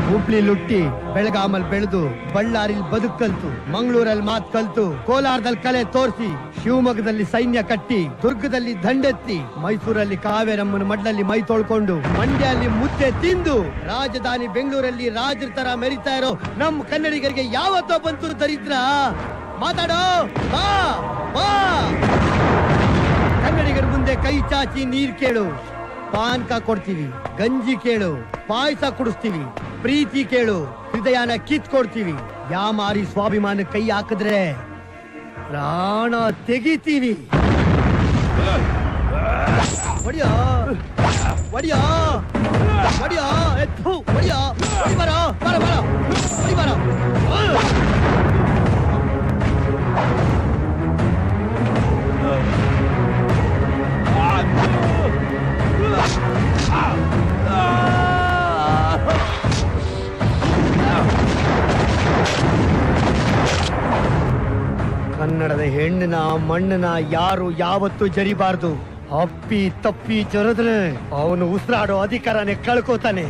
ಹುಬ್ಳಿ ಲುಟ್ಟಿ ಬೆಳಗಾಮಲ್ ಬೆಳೆದು ಬಳ್ಳಾರಿಲ್ ಬದುಕ್ ಕಲ್ತು ಮಂಗಳೂರಲ್ಲಿ ಮಾತ್ ಕಲ್ತು ಕೋಲಾರದಲ್ಲಿ ಕಲೆ ತೋರಿಸಿ ಶಿವಮೊಗ್ಗದಲ್ಲಿ ಸೈನ್ಯ ಕಟ್ಟಿ ದುರ್ಗದಲ್ಲಿ ದಂಡೆತ್ತಿ ಮೈಸೂರಲ್ಲಿ ಕಾವೇರಮ್ಮನ ಮಡ್ಲಲ್ಲಿ ಮೈ ತೊಳ್ಕೊಂಡು ಮಂಡ್ಯಲ್ಲಿ ಮುದ್ದೆ ತಿಂದು ರಾಜಧಾನಿ ಬೆಂಗಳೂರಲ್ಲಿ ರಾಜರ ತರ ಮೆರಿತಾ ಇರೋ ನಮ್ ಕನ್ನಡಿಗರಿಗೆ ಯಾವತ್ತೋ ಬಂತು ದರಿದ್ರ ಮಾತಾಡೋ ಬಾ ಬಾ ಕನ್ನಡಿಗರ ಮುಂದೆ ಕೈ ಚಾಚಿ ನೀರ್ ಕೇಳು ಪಾನ್ಕ ಕೊಡ್ತೀವಿ ಗಂಜಿ ಕೇಳು ಪಾಯಸ ಕುಡಿಸ್ತೀವಿ ಪ್ರೀತಿ ಕೇಳು ಹೃದಯನ ಕಿತ್ಕೊಡ್ತೀವಿ ಯಾಮಾರಿ ಸ್ವಾಭಿಮಾನ ಕೈ ಹಾಕಿದ್ರೆ ಪ್ರಾಣ ತೆಗಿತೀವಿ ಒಡಿಯೋ ಒಡಿಯೋ ಒಡಿಯೋ ಎತ್ತು ಒಡಿಯೋ ಒಡಿ ಬರೋ ಬರ ಬರ ಒಡಿ ಬರೋ ಕನ್ನಡದ ಹೆಣ್ಣಿನ ಮಣ್ಣನ ಯಾರು ಯಾವತ್ತೂ ಜರಿಬಾರ್ದು ಅಪ್ಪಿ ತಪ್ಪಿ ಜರಿದ್ರೆ ಅವನು ಉಸಿರಾಡೋ ಅಧಿಕಾರನೇ ಕಳ್ಕೋತಾನೆ